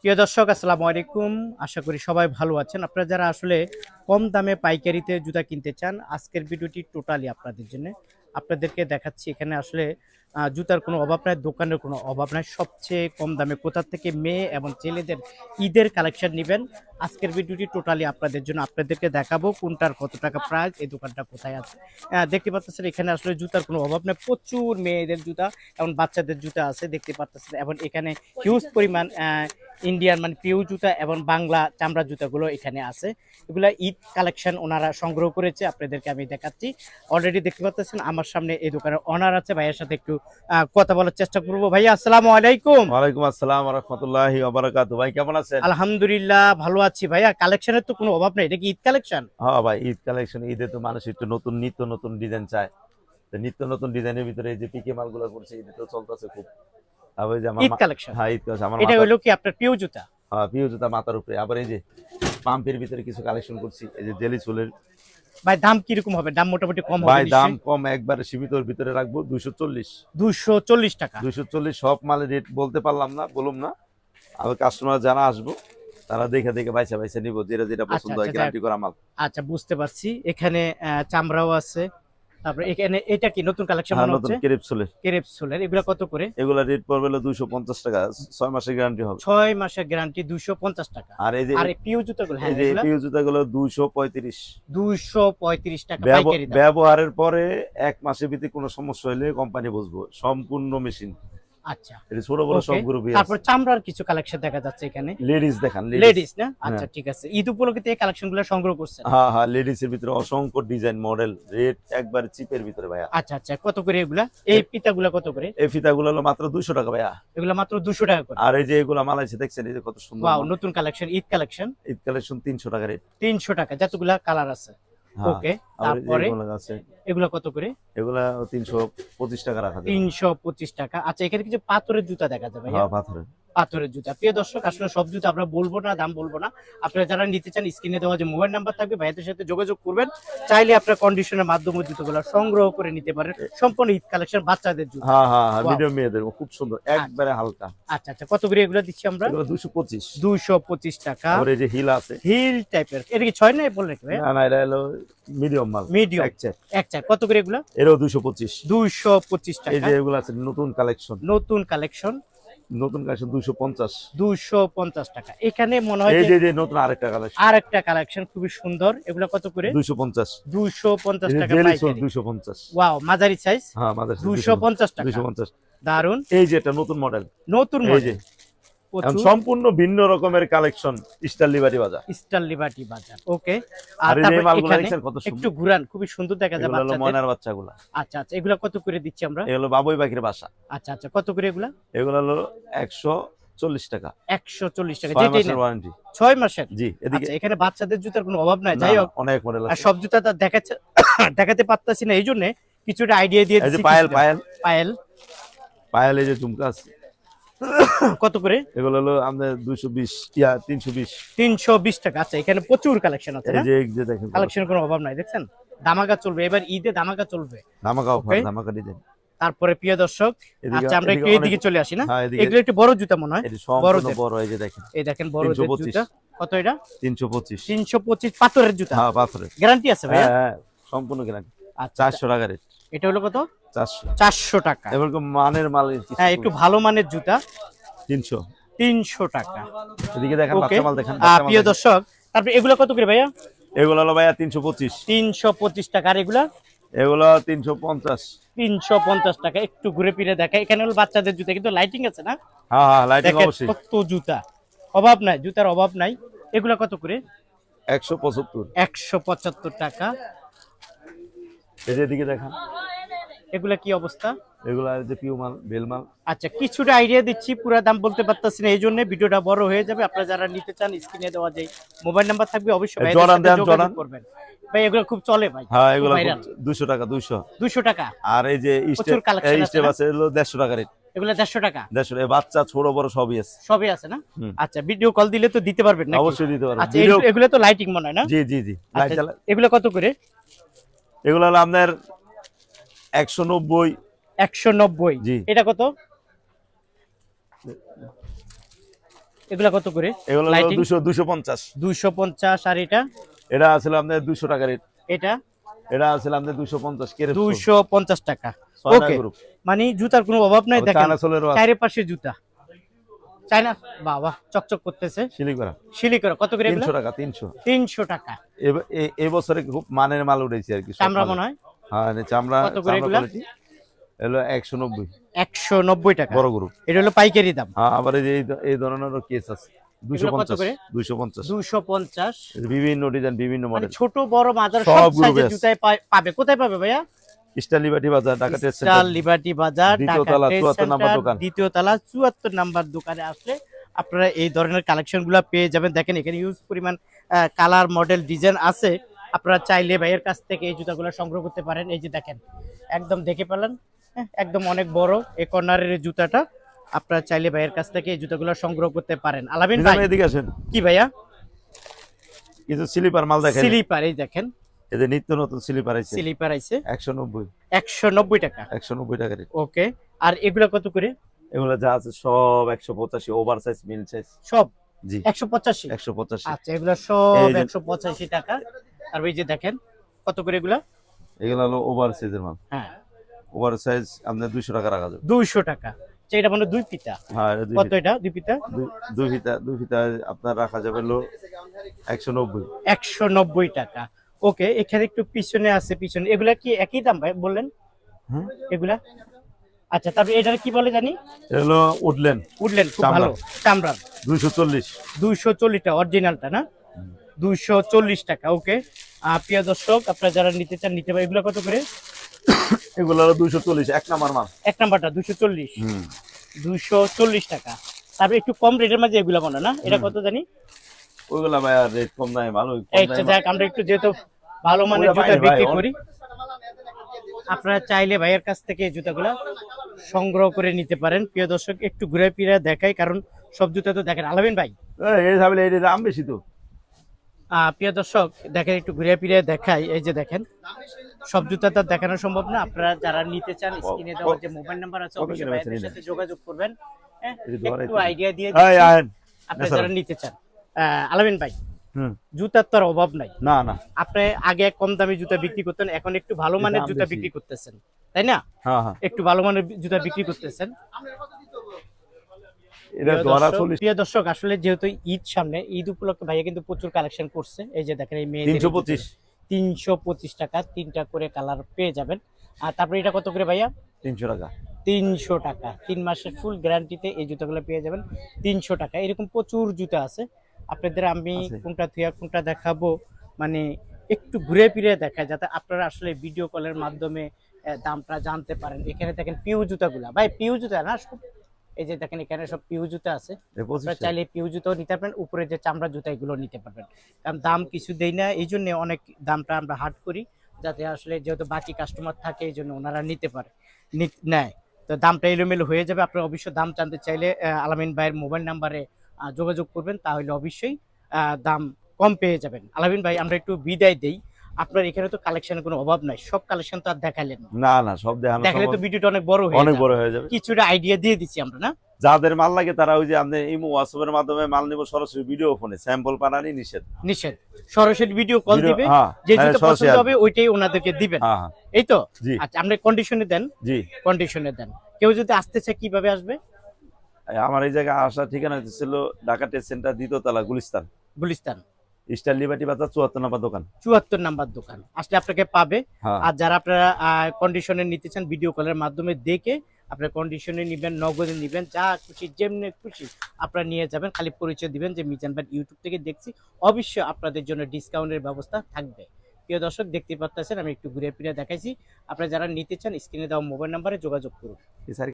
প্রিয় দর্শক আসসালামু আলাইকুম। আশা করি সবাই ভালো আছেন। আপনারা যারা আসলে কম দামে পাইকারিতে জুতা কিনতে চান, আজকের ভিডিওটি টোটালি আপনাদের জন্য। আপনাদেরকে দেখাচ্ছি এখানে আসলে জুতার কোনো অভাব নাই, দোকানের কোনো অভাব নাই। সবচেয়ে কম দামে কোথা থেকে মেয়ে এবং ছেলেদের ঈদের কালেকশন নেবেন, আজকের ভিডিওটি টোটালি আপনাদের জন্য। আপনাদেরকে দেখাবো কোনটার কত টাকা প্রাইস, এই দোকানটা কোথায় আছে। দেখতে পাচ্ছেন এখানে আসলে জুতার কোনো অভাব নেই, প্রচুর মেয়েদের জুতা এবং বাচ্চাদের জুতা আছে দেখতে পাচ্ছেন। এবং এখানে হিউজ পরিমাণ ইন্ডিয়ান মানে পিউ জুতা এবং বাংলা চামড়া জুতাগুলো এখানে আছে। এগুলা ঈদ কালেকশন ওনারা সংগ্রহ করেছে, আপনাদেরকে আমি দেখাচ্ছি। অলরেডি দেখতে পাচ্ছেন আমার সামনে এই দোকানের অনার আছে, ভাইয়ের সাথে একটু কথা বলার চেষ্টা করবো। ভাইয়া আসসালামু আলাইকুম। ওয়ালাইকুম আসসালাম ওয়া রাহমাতুল্লাহি ওয়া বারাকাতুহু। ভাই কেমন আছেন? আলহামদুলিল্লাহ ভালো আছি ভাইয়া। কালেকশনের তো কোনো অভাব নেই, এটা কি ঈদ কালেকশন? হ্যাঁ ভাই, ঈদ কালেকশন। ঈদে তো মানুষ একটু নতুন নিত্য নতুন ডিজাইন চায়। তো নিত্য নতুন ডিজাইনের ভিতরে এই যে পিকে মালগুলো করছে, ঈদে তো চলতেছে খুব। আবার এই যে ঈদ কালেকশন হ্যাঁ, ঈদ কালেকশন আমার এটা মাথা। হলো কি আপনার পিউ জুতা? হ্যাঁ, পিউ জুতা মাথার উপরে। আবার এই যে পাম্পের ভিতরে কিছু কালেকশন করছি, এই যে জেলি চুলের। ভাই দাম কিরকম হবে? দাম মোটামুটি কম হবে ভাই দাম নিশ্চয়ই। কম, একবারে সীমিতর ভিতরে রাখবো 240। 240 টাকা। 240 সব মালের রেট বলতে পারলাম না, বলুম না। আবার কাস্টমার যারা আসবো তারা দেখে দেখে বাইসা বাইসা নিবো, যেটা যেটা আচ্ছা পছন্দ হয়, আচ্ছা গ্যারান্টি করা মাল। আচ্ছা বুঝতে পারছি। এখানে চামড়াও আছে। তারপরে এখানে এটা কি নতুন কালেকশন হ্যাঁ, মনে নতুন হচ্ছে? ক্রেপ চুলের। ক্রেপস সোলের এগুলা কত করে? এগুলা রেট পড়বে হলো 250 টাকা, 6 মাসের গ্যারান্টি হবে। 6 মাসের গ্যারান্টি 250 টাকা। আর এই যে আর এই পিউ জুতাগুলো, এই হ্যাঁ যে এগুলা পিউ জুতাগুলো 235। 235 টাকা পাইকারি দাম। ব্যবহারের পরে 1 মাসের ভিতরে কোনো সমস্যা হলে কোম্পানি বুঝবো, সম্পূর্ণ মেশিন। আচ্ছা এটা ছোট বড় ওকে। সব গ্রুপই আছে। তারপর চামড়ার কিছু কালেকশন দেখা যাচ্ছে এখানে। লেডিস দেখান, লেডিস। লেডিস না? আচ্ছা হ্যাঁ ঠিক আছে। ঈদ উপলক্ষে এই কালেকশনগুলো সংগ্রহ করছেন? হ্যাঁ হ্যাঁ, লেডিস এর ভিতরে অসংখ্য ডিজাইন মডেল, রেট একবারে চিপের ভিতরে ভাইয়া। আচ্ছা আচ্ছা কত করে এগুলা? এই পিতাগুলা কত করে? এই ফিতাগুলো হলো মাত্র 200 টাকা ভাইয়া। এগুলা মাত্র 200 টাকা করে। আর এই যে এগুলা মালাইছে দেখছেন, এই যে কত সুন্দর ওয়াও, মাল। নতুন collection, Eid collection. Eid collection 300 টাকা রেট। 300 টাকা, যতগুলা কালার আছে। হ্যাঁ। ওকে। আবার এই যে তারপরে এগুলো আছে, এগুলা কত করে? এগুলা 325 টাকা রাখা যাবে। 325 টাকা। আচ্ছা এখানে কিছু পাথরের জুতা দেখা যাবে ভাইয়া। হ্যাঁ, পাথরের। পাথরের জুতা। প্রিয় দর্শক আসলে সব জুতা আমরা বলবো না, দাম বলবো না। আপনারা যারা নিতে চান স্ক্রিনে দেওয়া যে মোবাইল নাম্বার থাকবে, ভাইয়াদের সাথে যোগাযোগ করবেন। চাইলে আপনার কন্ডিশনের মাধ্যমে জুতোগুলো সংগ্রহ করে নিতে পারেন। সম্পূর্ণ ঈদ কালেকশন, বাচ্চাদের জুতা। হ্যাঁ হ্যাঁ হ্যাঁ, Wow. মিডিয়াম মেয়েদের খুব সুন্দর, একবারে হালকা। আচ্ছা আচ্ছা কত করে এগুলো দিচ্ছি আমরা? এগুলো 225। 225 টাকা। আর এই যে হিল আছে। হিল টাইপের, এটা কি 6 নাই বললেন ভাইয়া? না না, এটা হলো মিডিয়াম মাল। মিডিয়াম। এক চেক। এক চার কত করে এগুলো? এরও 225। 225 এই টাকা। যে এগুলো আছে নতুন কালেকশন। নতুন কালেকশন। নতুন কালেকশন 250। 250 টাকা। এখানে মনে হয় এই যে যে নতুন আরেকটা কালেকশন। আর একটা কালেকশন খুবই সুন্দর, এগুলো কত করে? 250। 250 টাকা জেলি সোল পাইকারি। 250। ওয়াও, মাঝারি সাইজ। হ্যাঁ, আমাদের 250 টাকা। 250। দারুন। এই যে এটা নতুন মডেল। নতুন এই যে মডেল। এখন প্রচুর সম্পূর্ণ ভিন্ন রকমের কালেকশন, স্টার লিবারি বাজার। স্টার লিবার্টি বাজার। ওকে। আর আর এই যে তারপর মালগুলো এখানে দেখছেন কত একটু সুন্দর। ঘুরান, খুবই সুন্দর দেখা যায় এগুলো হলো বাচ্চাদের। ময়নার বাচ্চাগুলা। আচ্ছা আচ্ছা এগুলা কত করে দিচ্ছি আমরা? এগুলো বাবুই পাখির বাসা। আচ্ছা আচ্ছা কত করে এগুলা? এগুলো হলো 140 টাকা। 140 টাকা 6 যেটাই মাসের নেন। ওয়ারেন্টি। 6 মাসের। জি, এদিকে আচ্ছা এখানে বাচ্চাদের জুতার কোনো অভাব নাই, না, যাই না, হোক। অনেক মডেল আর আছে। সব জুতা তো দেখাচ্ছে দেখাতে পারতাছি না, এই জন্য কিছুটা আইডিয়া দিয়ে এই যে দিচ্ছি। পায়েল কিছুটা। পায়েল পায়েল পায়েল, এই যে ঝুমকা আছে। কত করে? এগুলো হলো আমাদের 220, ইয়া 320। 320 টাকা। আচ্ছা এখানে প্রচুর কালেকশন আছে এই না? যে এই যে দেখেন কালেকশনের কোনো অভাব নাই, দেখছেন। দামাকা চলবে এবার ঈদে, দামাকা চলবে। ধামাকা অফার, Okay. ধামাকা ডিজাইন। তারপরে প্রিয় দর্শক, এদিকে আচ্ছা আমরা একটু এদিকে এইদিকে চলে আসি না? হ্যাঁ, এদিকে এগুলো একটু বড় জুতা মনে হয়। এটা সম্পূর্ণ বড়দের। বড়। এই যে দেখেন এই দেখেন বড়দের 325। জুতা। কত এটা? 325। 325 পাথরের জুতা। হ্যাঁ, পাথরের। গ্যারান্টি আছে ভাইয়া? হ্যাঁ হ্যাঁ, সম্পূর্ণ গ্যারান্টি। আচ্ছা 400 টাকা রেট। এটা হলো কত? 400। 400 টাকা। এরকম মানের মাল কিছু হ্যাঁ একটু ভালো মানের জুতা। 300। 300 টাকা। এদিকে দেখেন ওকে। বাচ্চা মাল, দেখেন বাচ্চা মাল প্রিয় দেখেন। দর্শক, তারপরে এগুলো কত করে ভাইয়া? এগুলো হলো ভাইয়া 325। 325 টাকা। আর এগুলা? এগুলো 350। 350 টাকা। একটু ঘুরে ফিরে দেখা, এখানে হলো বাচ্চাদের জুতা, কিন্তু লাইটিং আছে না? হ্যাঁ হ্যাঁ, লাইটিং দেখেন অবশ্যই। কত জুতা, অভাব নাই, জুতার অভাব নাই। এগুলা কত করে? 175। 175 টাকা। এই যে এদিকে দেখেন, এগুলা কি অবস্থা? এগুলো যে পিউ মাল, বেল মাল। আচ্ছা কিছুটা আইডিয়া দিচ্ছি, পুরো দাম বলতে পারতাছি না, এই জন্য ভিডিওটা বড় হয়ে যাবে। আপনারা যারা নিতে চান স্ক্রিনে দেওয়া যে মোবাইল নাম্বার থাকবে, অবশ্যই ভাইদের জর্ডান সাথে দেন, যোগাযোগ জর্ডান। করবেন। ভাই এগুলো খুব চলে ভাই। হ্যাঁ, এগুলো ভাইরাল। 200 টাকা, 200। 200 টাকা। আর এই যে প্রচুর collection আছে স্টেপ না? আছে, এগুলো 150 টাকা রেট। এগুলো 150 টাকা। 150। এই বাচ্চা ছোট বড় সবই আছে। সবই আছে না? হুম। আচ্ছা ভিডিও কল দিলে তো দিতে পারবেন নাকি? অবশ্যই দিতে পারবো। আচ্ছা এগুলো তো লাইটিং মনে হয় না? জি জি জি, লাইট আচ্ছা, জ্বালা। এগুলো কত করে? এগুলো হলো আপনার 190। 190। জি। এটা কত? এগুলা কত করে? এগুলো লাইটিং 250। 250। আর এটা? এটা আছে আপনার 200 টাকা রেট। এটা এটা আছে আপনার 250 কেরে 250 টাকা। 6 ওকে, গ্রুপ। মানে জুতার কোনো অভাব নাই। আবার দেখেন চায়না সোলেরও আছে। চারিপাশে জুতা চায়না, বাবা চকচক করতেছে। শিলি করা শিলি করা কত করে এগুলা? 300 টাকা 300। 300 টাকা। এই বছরে খুব মানের মাল উঠেছে আর কি, সব চামড়া মালে। মনে হয় হ্যাঁ চামড়া, কত করে চামড়া এগুলা? কোয়ালিটি এলো 190 190 টাকা। বড় গ্রুপ। এটা হলো পাইকারি দাম। হ্যাঁ, আবার এই ধরনেরও কেস আছে এগুলো কত 250 করে? 250। 250। বিভিন্ন ডিজাইন, বিভিন্ন মানে মডেল, ছোট বড় মাঝারি সব সব গ্রুপে সাইজের আছে। জুতায় পাবে। কোথায় পাবে ভাইয়া? স্টাইল লিবার্টি বাজার, Dhaka trade star centre, liberty বাজার, দ্বিতীয় ঢাকা তলা, ট্রেড 74 নাম্বার সেন্টার, দোকান। দ্বিতীয় তলা 74 নাম্বার দোকানে আসলে আপনারা এই ধরনের কালেকশন গুলা পেয়ে যাবেন। দেখেন এখানে ইউজ পরিমাণ কালার, মডেল, ডিজাইন আছে। আপনারা চাইলে ভাইয়ের কাছ থেকে এই জুতাগুলো সংগ্রহ করতে পারেন। এই যে দেখেন, একদম দেখে পেলেন, একদম অনেক বড় এই কর্নারের এই জুতাটা। আপনারা চাইলে ভাইয়ের কাছ থেকে এই জুতাগুলো সংগ্রহ করতে পারেন। আলামিন ভাই, এদিকে আসেন, কি ভাইয়া? কিছু স্লিপার মাল দেখেন। স্লিপার, এই দেখেন এদের নিত্য নতুন স্লিপার আছে, স্লিপার আছে 190 190 টাকা। 190 টাকা রেট। ওকে, আর এগুলা কত করে? এগুলো যা আছে সব 185, ওভার সাইজ, মিল সাইজ সব জি 185। 185। আচ্ছা, এগুলা সব এই যে- 185 টাকা। আর এই যে দেখেন কত করে এগুলা? এগুলো হলো ওভার সাইজের মাল। হ্যাঁ, ওভার সাইজ আপনার 200 টাকা রাখা যাবে। 200 টাকা। আচ্ছা, এটা মানে দুই পিতা। হ্যাঁ, এটা কত এটা দুই পিতা? দুই ফিতা আপনার রাখা যাবে হলো 190। 190 টাকা। ওকে, এখানে একটু পিছনে আছে, পিছনে এগুলা কি একই দাম ভাই বললেন হুম, এগুলা? আচ্ছা, তারপরে এটা কি বলে জানি? এটা হলো উডল্যান্ড উডল্যান্ড, খুব চামড়া। ভালো চামড়ার। 240। 240 টাকা অরিজিনালটা না? 240 টাকা। ওকে, প্রিয় দর্শক, আপনারা যারা নিতে চান নিতে পারেন। এগুলো কত করে? এগুলো হলো 240 এক নাম্বার মাল। এক নাম্বারটা 240। হুম, 240 টাকা। তারপরে একটু কম রেটের মাঝে এগুলো মনে না? এটা কত জানি? ওইগুলা ভাই আর রেট কম নাই, ভালো কম এইটা নাই। যাক, আমরা একটু যেহেতু ভালো মানের ওরা জুতা বাইরে বিক্রি ভাই, করি, আপনারা চাইলে ভাইয়ের কাছ থেকে এই জুতাগুলো সংগ্রহ করে নিতে পারেন। প্রিয় দর্শক, একটু ঘুরে ফিরে দেখাই, কারণ সব জুতা তো দেখেন। আলামিন ভাই, এই ভাবলে এই দাম বেশি তো। প্রিয় দর্শক দেখেন, একটু ঘুরে ফিরে দেখাই। এই যে দেখেন, সব জুতা তো দেখানো সম্ভব না। আপনারা যারা নিতে চান স্ক্রিনে দেওয়া যে মোবাইল নাম্বার আছে, অবশ্যই ভাইয়ের সাথে যোগাযোগ করবেন। হ্যাঁ, একটু আইডিয়া দিয়ে দিচ্ছি আপনারা যারা নিতে চান। আলামিন ভাই, জুতার তো আর অভাব নাই। না না, আপনি আগে কম দামি জুতা বিক্রি করতেন, এখন একটু ভালো মানের দাম জুতা বেশি। বিক্রি করতেছেন, তাই না? হ্যাঁ হ্যাঁ, একটু ভালো মানের জুতা বিক্রি করতেছেন। এটা ধরা 40। প্রিয় দর্শক, আসলে যেহেতু ঈদ সামনে, ঈদ উপলক্ষে ভাইয়া কিন্তু প্রচুর কালেকশন করছে। এই যে দেখেন, এই মেয়েদের 325 325 টাকা, তিনটা করে কালার পেয়ে যাবেন। আর তারপরে এটা কত করে ভাইয়া? 300 টাকা। 300 টাকা। 3 মাসের ফুল গ্যারান্টিতে এই জুতাগুলো পেয়ে যাবেন 300 টাকা। এরকম প্রচুর জুতা আছে আপনাদের। আমি আছে। কোনটা থুয়া কোনটা দেখাবো, মানে একটু ঘুরে ফিরে দেখায়, যাতে আপনারা আসলে ভিডিও কলের মাধ্যমে দামটা জানতে পারেন। এখানে দেখেন পিউ জুতাগুলা, ভাই পিউ জুতা না সব? এই যে দেখেন, এখানে সব পিউ জুতা আছে। এই 25 আপনারা চাইলে পিউ জুতাও নিতে পারবেন, উপরে যে চামড়া জুতা এগুলো নিতে পারবেন। কারণ দাম কিছু দেই না, এই জন্য অনেক দামটা আমরা হাট করি, যাতে আসলে যেহেতু বাকি কাস্টমার থাকে এই জন্য ওনারা নিতে পারে, নেয়। তো দামটা এলোমেলো হয়ে যাবে। আপনারা অবশ্যই দাম জানতে চাইলে আলামিন ভাইয়ের মোবাইল নাম্বারে যোগাযোগ করবেন, তাহলে অবশ্যই দাম কম পেয়ে যাবেন। আলামিন ভাই, আমরা একটু বিদায় দেই। আপনার এখানে তো কালেকশনের কোনো অভাব নাই, সব কালেকশন তো আর দেখাইলেন না। না না, সব দেখানো দেখালে তো সম্ভব। ভিডিওটা অনেক বড় হয়ে অনেক যাবে। বড় হয়ে যাবে। কিছুটা আইডিয়া দিয়ে দিচ্ছি আমরা না? যাদের মাল লাগে তারা ওই যে আপনি ইমো হোয়াটসঅ্যাপের মাধ্যমে মাল নিব, সরাসরি ভিডিও ফোনে স্যাম্পল পাঠানি নিষেধ। নিষেধ, সরাসরি ভিডিও কল দিবে, হ্যাঁ, যে হ্যাঁ, যেটা সরাসরি পছন্দ আসবে। হবে ওইটাই ওনাদেরকে দিবেন, হ্যাঁ হ্যাঁ, এই তো? জি আচ্ছা, আপনি কন্ডিশনে দেন। জি। কন্ডিশনে দেন। কেউ যদি আসতে চায় কিভাবে আসবে? আমার এই জায়গায় আসার ঠিকানা ছিল ঢাকা ট্রেড সেন্টার, দ্বিতীয় তলা, গুলিস্তান। গুলিস্তান স্টাইল লিবার্টি বাজার 74 নাম্বার দোকান। 74 নাম্বার দোকান আসলে আপনাকে পাবে। হ্যাঁ, আর যারা আপনারা কন্ডিশনে নিতে চান, ভিডিও কলের মাধ্যমে দেখে আপনার কন্ডিশনে নিবেন, নগদে নিবেন, যা খুশি যেমনি খুশি আপনারা নিয়ে যাবেন। খালি পরিচয় দিবেন যে মিজান ভাই ইউটিউব থেকে দেখছি, অবশ্যই আপনাদের জন্য ডিসকাউন্টের ব্যবস্থা থাকবে। প্রিয় দর্শক, দেখতে পাচ্ছেন আমি একটু ঘুরে ফিরে দেখাইছি। আপনারা যারা নিতে চান স্ক্রিনে দেওয়া মোবাইল নাম্বারে যোগাযোগ করুন।